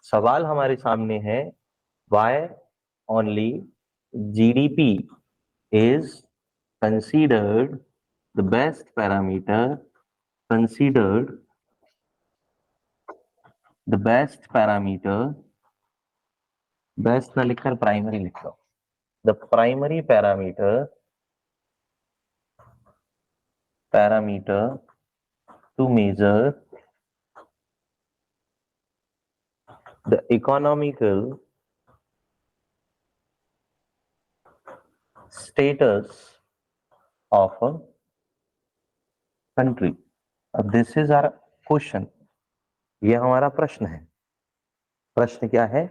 सवाल हमारे सामने है, why only GDP is considered the best parameter, considered the best parameter, best ना लिखकर प्राइमरी लिख लो, the primary parameter to measure the economical status of a country. अब this is our question, ये हमारा प्रश्न है। प्रश्न क्या है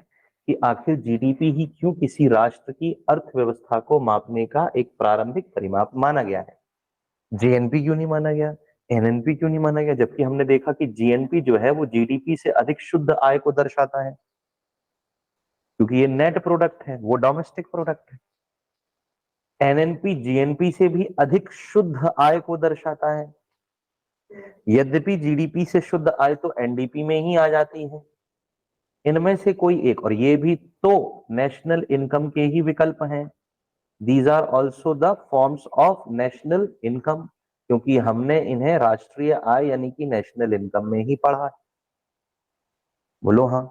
कि आखिर जीडीपी ही क्यों किसी राष्ट्र की अर्थव्यवस्था को मापने का एक प्रारंभिक परिमाप माना गया है। जेएनपी क्यों नहीं माना गया, एनएनपी क्यों नहीं माना गया, जबकि हमने देखा कि जीएनपी जो है वो जीडीपी से अधिक शुद्ध आय को दर्शाता है, क्योंकि ये नेट प्रोडक्ट है, वो डोमेस्टिक प्रोडक्ट है। एनएनपी जीएनपी से भी अधिक शुद्ध आय को दर्शाता है, यद्यपि जीडीपी से शुद्ध आय तो एनडीपी में ही आ जाती है। इनमें से कोई एक, और ये भी तो नेशनल इनकम के ही विकल्प हैं। These are also the forms of national income, क्योंकि हमने इन्हें राष्ट्रीय आय यानी कि नेशनल इनकम में ही पढ़ा है। बोलो हाँ।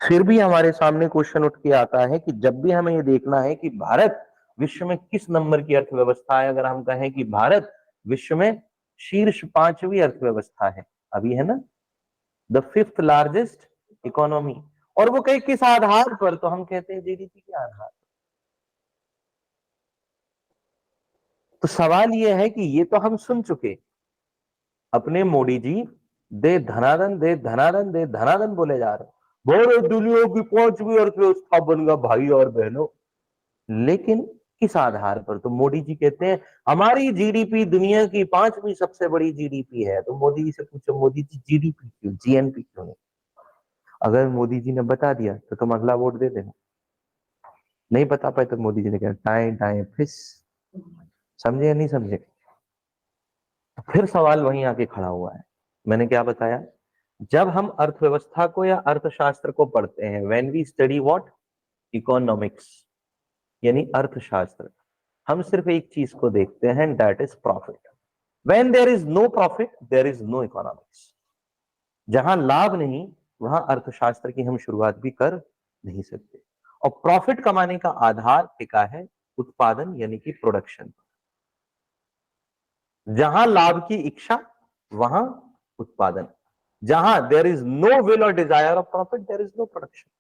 फिर भी हमारे सामने क्वेश्चन उठ के आता है कि जब भी हमें ये देखना है कि भारत विश्व में किस नंबर की अर्थव्यवस्था है, अगर हम कहें कि भारत विश्व में शीर्ष 5वीं अर्थव्यवस्था है, अभी है ना, द 5th लार्जेस्ट इकोनॉमी, और वो कहीं किस आधार पर, तो हम कहते हैं जीडीपी के आधार। तो सवाल ये है कि ये तो हम सुन चुके, अपने मोदी जी दे धनादन दे धनादन दे धनादन बोले जा रहे, भारत दुनिया की 5वीं अर्थव्यवस्था बन गया भाई और बहनों। लेकिन किस आधार पर, तो मोदी जी कहते हैं हमारी जीडीपी दुनिया की 5वीं सबसे बड़ी जीडीपी है। तो मोदी जी से पूछो, मोदी जी जीडीपी क्यों, जीएनपी क्यों नहीं? अगर मोदी जी ने बता दिया तो तुम अगला वोट दे देना, नहीं बता पाए तो मोदी जी ने कहा टाए टाए फिस। समझे या नहीं समझे? फिर सवाल वहीं आके खड़ा हुआ है। मैंने क्या बताया, जब हम अर्थव्यवस्था को या अर्थशास्त्र को पढ़ते हैं, when we study what, economics यानी अर्थशास्त्र, हम सिर्फ एक चीज को देखते हैं, that is profit. When there is no profit there is no economics. जहां लाभ नहीं वहां अर्थशास्त्र की हम शुरुआत भी कर नहीं सकते। और प्रॉफिट कमाने का आधार टिका है उत्पादन यानी कि प्रोडक्शन। जहां लाभ की इच्छा वहां उत्पादन, जहां देयर इज नो विल और desire of profit there is no production.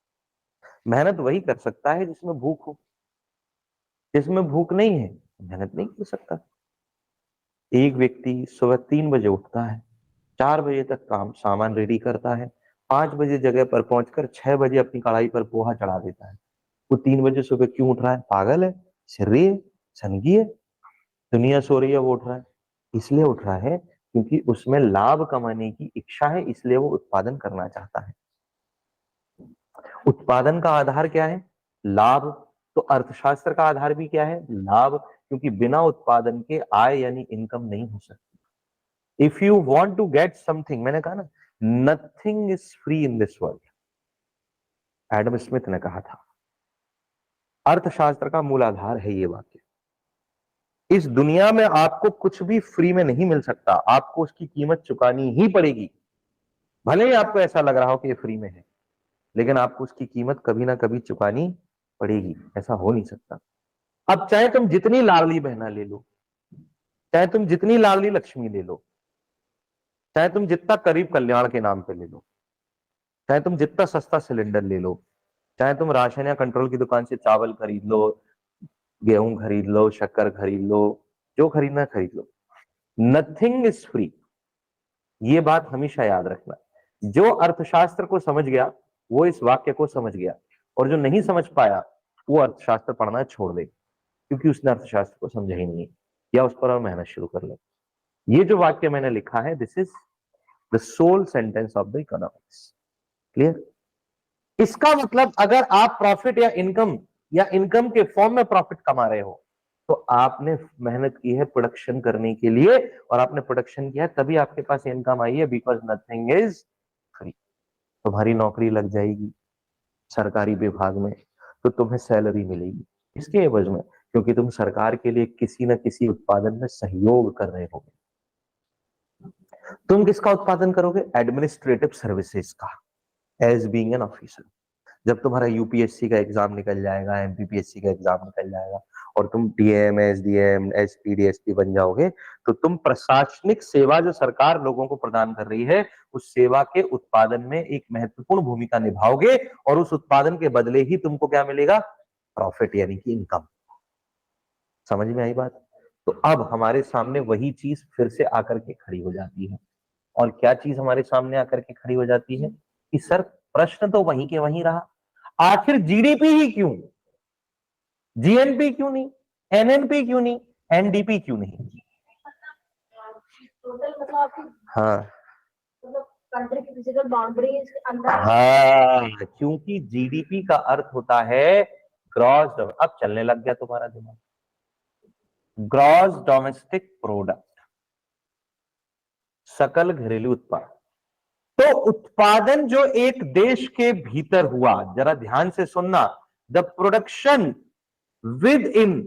मेहनत वही कर सकता है जिसमें भूख हो, जिसमें भूख नहीं है मेहनत नहीं कर सकता। एक व्यक्ति सुबह 3 बजे उठता है, 4 बजे तक काम सामान रेडी करता है, 5 बजे जगह पर पहुंचकर 6 बजे अपनी कढ़ाई पर पोहा चढ़ा देता है। वो 3 बजे सुबह क्यों उठ रहा है? पागल है, शर्री है, सनगी है? दुनिया सो रही है वो उठ रहा है। इसलिए उठ रहा है क्योंकि उसमें लाभ कमाने की इच्छा है, इसलिए वो उत्पादन करना चाहता है। उत्पादन का आधार क्या है? लाभ। तो अर्थशास्त्र का आधार भी क्या है? लाभ, क्योंकि बिना उत्पादन के आय यानी इनकम नहीं हो सकती। If you want to get something, मैंने कहा ना, nothing is free in this world, Adam Smith ने कहा था। अर्थशास्त्र का मूल आधार है ये वाक्य। इस दुनिया में आपको कुछ भी फ्री में नहीं मिल सकता, आपको उसकी कीमत चुकानी ही पड़ेगी। भले ही आपको ऐसा लग रहा हो कि ये फ्री में है, लेकिन आपको उसकी कीमत कभी ना कभी चुकानी पड़ेगी, ऐसा हो नहीं सकता। अब चाहे तुम जितनी लाडली बहना ले लो, चाहे तुम जितनी लाडली लक्ष्मी ले लो, चाहे तुम जितना करीब कल्याण के नाम पे ले लो, चाहे तुम जितना सस्ता सिलेंडर ले लो, चाहे तुम राशन या कंट्रोल की दुकान से चावल खरीद लो, गेहूं खरीद लो, शक्कर खरीद लो, जो खरीदना खरीद लो, नथिंग इज फ्री। ये बात हमेशा याद रखना। जो अर्थशास्त्र को समझ गया वो इस वाक्य को समझ गया, और जो नहीं समझ पाया वो अर्थशास्त्र पढ़ना छोड़ दे, क्योंकि उसने अर्थशास्त्र को समझा ही नहीं, या उस पर और मेहनत शुरू कर ले। ये जो वाक्य मैंने लिखा है, this is the soul sentence of the economics. Clear? इसका मतलब अगर आप प्रॉफिट या इनकम के फॉर्म में प्रॉफिट कमा रहे हो, तो आपने मेहनत की है प्रोडक्शन करने के लिए, और आपने प्रोडक्शन किया है तभी आपके पास इनकम आई है, बिकॉज नथिंग इज फ्री। तुम्हारी नौकरी लग जाएगी सरकारी विभाग में, तो तुम्हें सैलरी मिलेगी। इसके एवज में, क्योंकि तुम सरकार के लिए किसी न किसी उत्पादन में सहयोग कर रहे होगे। तुम किसका उत्पादन करोगे? एडमिनिस्ट्रेटिव सर्विसेज का, एज बीइंग एन ऑफिसर। जब तुम्हारा यूपीएससी का एग्जाम निकल जाएगा, एमपीपीएससी का एग्जाम निकल जाएगा और तुम डीएम, एसडीएम, एसपी, डीएसपी बन जाओगे, तो तुम प्रशासनिक सेवा जो सरकार लोगों को प्रदान कर रही है, उस सेवा के उत्पादन में एक महत्वपूर्ण भूमिका निभाओगे और उस उत्पादन के बदले ही तुमको क्या मिलेगा? प्रॉफिट, यानी कि इनकम। समझ में आई बात? तो अब हमारे सामने वही चीज फिर से आकर के खड़ी हो जाती है। और क्या चीज हमारे सामने आकर के खड़ी हो जाती है कि सर प्रश्न तो वहीं के वहीं रहा, आखिर जीडीपी ही क्यों, जीएनपी क्यों नहीं, एनएनपी क्यों नहीं, एनडीपी क्यों नहीं? टोटल मतलब आपकी, हाँ मतलब कंट्री की फिजिकल बाउंड्रीज के अंदर। हाँ, क्योंकि जीडीपी का अर्थ होता है ग्रॉस, अब चलने लग गया तुम्हारा दिमाग, ग्रॉस डोमेस्टिक प्रोडक्ट, सकल घरेलू उत्पाद। तो उत्पादन जो एक देश के भीतर हुआ, जरा ध्यान से सुनना, the production with in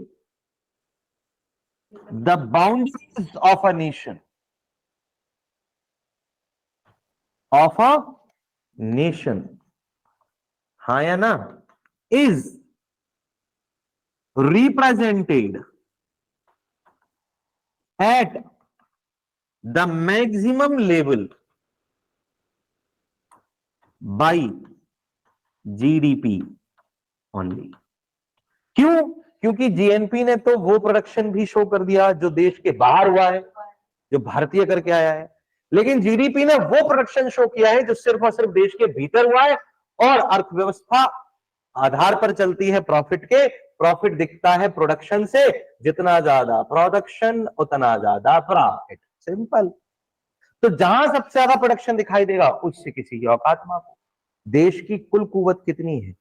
the boundaries of a nation, of a nation, हाँ या ना, is represented at the maximum level by GDP only. क्यों? क्योंकि जीएनपी ने तो वो प्रोडक्शन भी शो कर दिया जो देश के बाहर हुआ है, जो भारतीय करके आया है, लेकिन जीडीपी ने वो प्रोडक्शन शो किया है जो सिर्फ और सिर्फ देश के भीतर हुआ है। और अर्थव्यवस्था आधार पर चलती है प्रॉफिट के, प्रॉफिट दिखता है प्रोडक्शन से, जितना ज्यादा प्रोडक्शन उतना ज्यादा प्रॉफिट, सिंपल। तो जहां सबसे ज्यादा प्रोडक्शन दिखाई देगा उससे किसी की औकात मापो। देश की कुल कुवत कितनी है?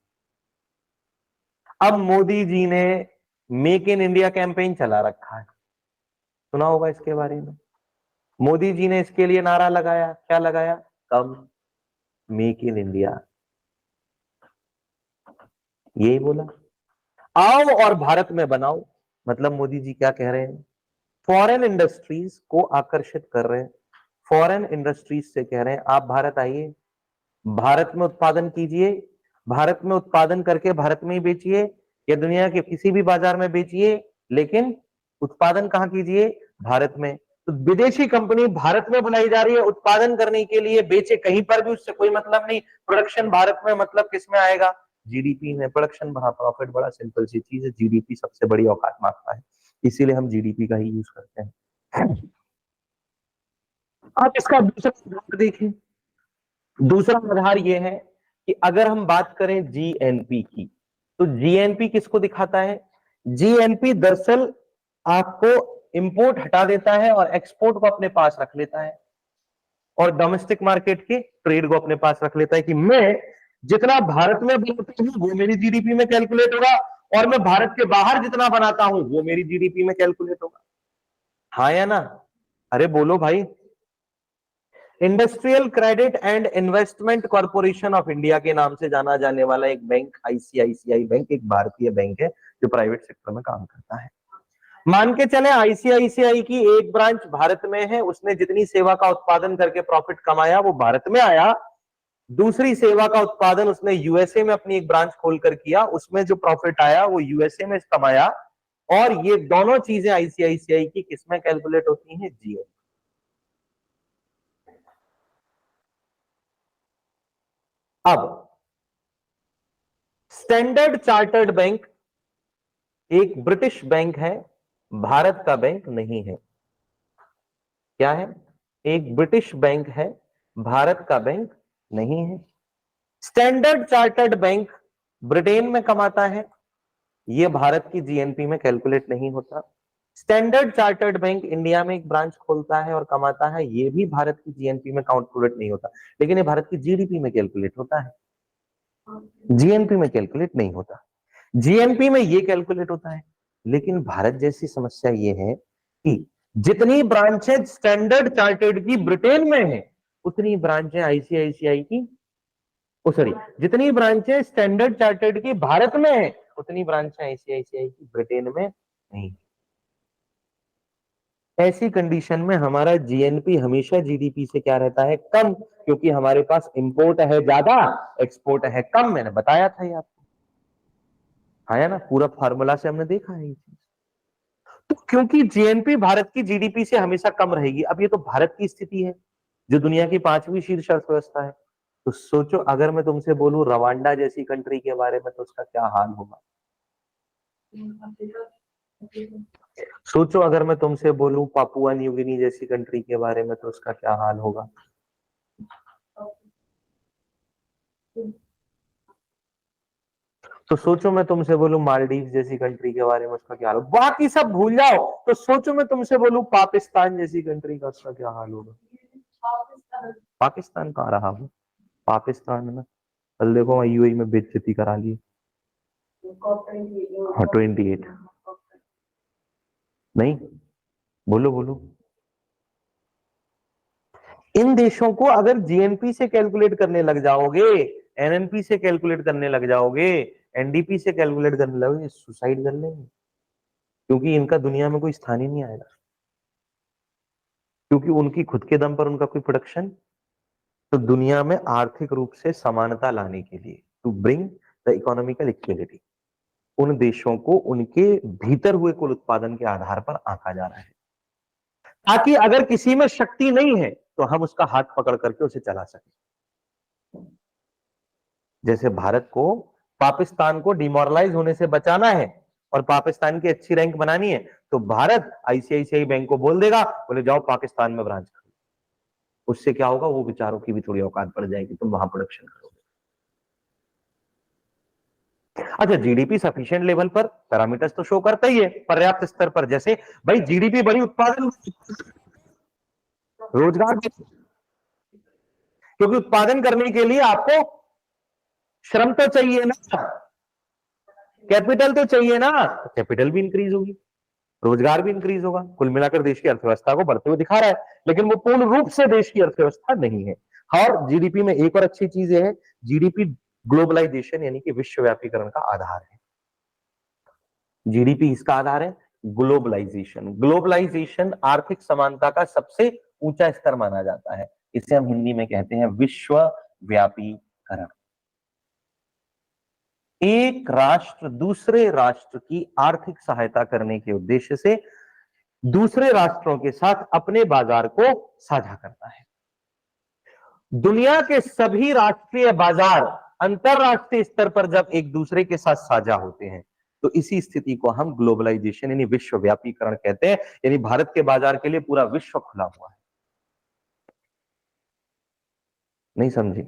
अब मोदी जी ने मेक इन इंडिया कैंपेन चला रखा है, सुना होगा इसके बारे में। मोदी जी ने इसके लिए नारा लगाया, क्या लगाया? कम मेक इन इंडिया, यही बोला, आओ और भारत में बनाओ। मतलब मोदी जी क्या कह रहे हैं? फॉरेन इंडस्ट्रीज को आकर्षित कर रहे हैं, फॉरेन इंडस्ट्रीज से कह रहे हैं आप भारत आइए, भारत में उत्पादन कीजिए, भारत में उत्पादन करके भारत में ही बेचिए या दुनिया के किसी भी बाजार में बेचिए, लेकिन उत्पादन कहां कीजिए? भारत में। तो विदेशी कंपनी भारत में बुलाई जा रही है उत्पादन करने के लिए, बेचे कहीं पर भी, उससे कोई मतलब नहीं। प्रोडक्शन भारत में, मतलब किसमें आएगा? जीडीपी में। प्रोडक्शन बढ़ा, प्रॉफिट बढ़ा, सिंपल सी चीज है। जीडीपी सबसे बड़ी औकात मापता है, इसीलिए हम जीडीपी का ही यूज करते हैं। आप इसका दूसरा उदाहरण देखें। दूसरा आधार यह है कि अगर हम बात करें जीएनपी की, तो जीएनपी किसको दिखाता है? जीएनपी दरअसल आपको इंपोर्ट हटा देता है और एक्सपोर्ट को अपने पास रख लेता है, और डोमेस्टिक मार्केट के ट्रेड को अपने पास रख लेता है कि मैं जितना भारत में बनाता हूं वो मेरी जीडीपी में कैलकुलेट होगा, और मैं भारत के बाहर जितना बनाता हूं वो मेरी जीडीपी में कैलकुलेट होगा। हाँ या ना? अरे बोलो भाई। Industrial credit and investment corporation of India के नाम से जाना जाने वाला एक बैंक, आईसीआईसीआई बैंक, एक भारतीय बैंक है जो प्राइवेट सेक्टर में काम करता है। मान के चले आईसीआईसीआई की एक ब्रांच भारत में है, उसने जितनी सेवा का उत्पादन करके प्रॉफिट कमाया वो भारत में आया, दूसरी सेवा का उत्पादन उसने यूएसए में अपनी एक ब्रांच खोलकर किया, उसमें जो प्रॉफिट आया वो यूएसए में कमाया, और ये दोनों चीजें आईसीआईसीआई की किसमें कैलकुलेट होती हैं? जीएनपी। अब स्टैंडर्ड चार्टर्ड बैंक एक ब्रिटिश बैंक है, भारत का बैंक नहीं है। क्या है? एक ब्रिटिश बैंक है, भारत का बैंक नहीं है। स्टैंडर्ड चार्टर्ड बैंक ब्रिटेन में कमाता है, यह भारत की जीएनपी में कैलकुलेट नहीं होता। स्टैंडर्ड चार्टर्ड बैंक इंडिया में एक ब्रांच खोलता है और कमाता है, यह भी भारत की जीएनपी में कैलकुलेट नहीं होता, लेकिन ये भारत की जीडीपी में कैलकुलेट होता है, जीएनपी में कैलकुलेट नहीं होता। जीएनपी में ये कैलकुलेट होता है। लेकिन भारत जैसी समस्या ये है कि जितनी ब्रांचेज स्टैंडर्ड चार्टर्ड की ब्रिटेन में है, उतनी ब्रांचें आईसीआईसीआई की सॉरी, जितनी ब्रांचें स्टैंडर्ड चार्टर्ड की भारत में है उतनी ब्रांचें आईसीआईसीआई की ब्रिटेन में नहीं। ऐसी कंडीशन में हमारा जीएनपी हमेशा जीडीपी से क्या रहता है, कम, क्योंकि हमारे पास इंपोर्ट है ज्यादा, एक्सपोर्ट है कम। मैंने बताया था ये आपको, है ना, पूरा फार्मूला से हमने देखा है ये चीज। तो क्योंकि जीएनपी भारत की जीडीपी से हमेशा कम रहेगी, अब ये तो भारत की स्थिति है जो दुनिया की 5वीं शीर्ष अर्थव्यवस्था है। तो सोचो अगर मैं तुमसे बोलूं रवांडा जैसी कंट्री के बारे में तो उसका क्या हाल होगा। सोचो अगर मैं तुमसे बोलूं पापुआ न्यू गिनी जैसी कंट्री के बारे में तो उसका क्या हाल होगा। तो सोचो मैं तुमसे बोलूं मालदीव जैसी कंट्री के बारे में उसका क्या हाल होगा। बाकी सब भूल जाओ, तो सोचो मैं तुमसे बोलूं पाकिस्तान जैसी कंट्री का उसका क्या हाल होगा। पाकिस्तान कहाँ रहा वो, पाकिस्तान में कल देखो यूएई में बेइज्जती करा ली। हाँ 28 नहीं, बोलो बोलो। इन देशों को अगर जीएनपी से कैलकुलेट करने लग जाओगे, एनएनपी से कैलकुलेट करने लग जाओगे, एनडीपी से कैलकुलेट करने लगोगे, सुसाइड कर लेंगे, क्योंकि इनका दुनिया में कोई स्थान ही नहीं आएगा, क्योंकि उनकी खुद के दम पर उनका कोई प्रोडक्शन। तो दुनिया में आर्थिक रूप से समानता लाने के लिए, to bring the economical equality, उन देशों को उनके भीतर हुए कुल उत्पादन के आधार पर आंका जा रहा है, ताकि अगर किसी में शक्ति नहीं है तो हम उसका हाथ पकड़ करके उसे चला सके। जैसे भारत को पाकिस्तान को डिमोरलाइज होने से बचाना है और पाकिस्तान की अच्छी रैंक बनानी है, तो भारत आईसीआईसीआई बैंक को बोल देगा, बोले जाओ पाकिस्तान में ब्रांच करो। उससे क्या होगा, वो बेचारों की भी थोड़ी औकात बढ़ जाएगी, तुम वहां प्रोडक्शन करोगे। अच्छा, जीडीपी सफिशिएंट लेवल पर पैरामीटर्स तो शो करता ही है, पर्याप्त स्तर पर। जैसे भाई जीडीपी बड़ी, उत्पादन, रोजगार, क्योंकि उत्पादन करने के लिए आपको श्रम तो चाहिए ना, कैपिटल तो चाहिए ना, कैपिटल भी इंक्रीज होगी, रोजगार भी इंक्रीज होगा, कुल मिलाकर देश की अर्थव्यवस्था को बढ़ते हुए दिखा रहा है। लेकिन वो पूर्ण रूप से देश की अर्थव्यवस्था नहीं है। और जीडीपी में एक और अच्छी चीज है, जीडीपी ग्लोबलाइजेशन यानी कि विश्वव्यापीकरण का आधार है। जीडीपी इसका आधार है, ग्लोबलाइजेशन। ग्लोबलाइजेशन आर्थिक समानता का सबसे ऊंचा स्तर माना जाता है, इसे हम हिंदी में कहते हैं विश्वव्यापीकरण। एक राष्ट्र दूसरे राष्ट्र की आर्थिक सहायता करने के उद्देश्य से दूसरे राष्ट्रों के साथ अपने बाजार को साझा करता है। दुनिया के सभी राष्ट्रीय बाजार अंतरराष्ट्रीय स्तर पर जब एक दूसरे के साथ साझा होते हैं तो इसी स्थिति को हम ग्लोबलाइजेशन यानी विश्वव्यापीकरण कहते हैं। यानी भारत के बाजार के लिए पूरा विश्व खुला हुआ है। नहीं समझी?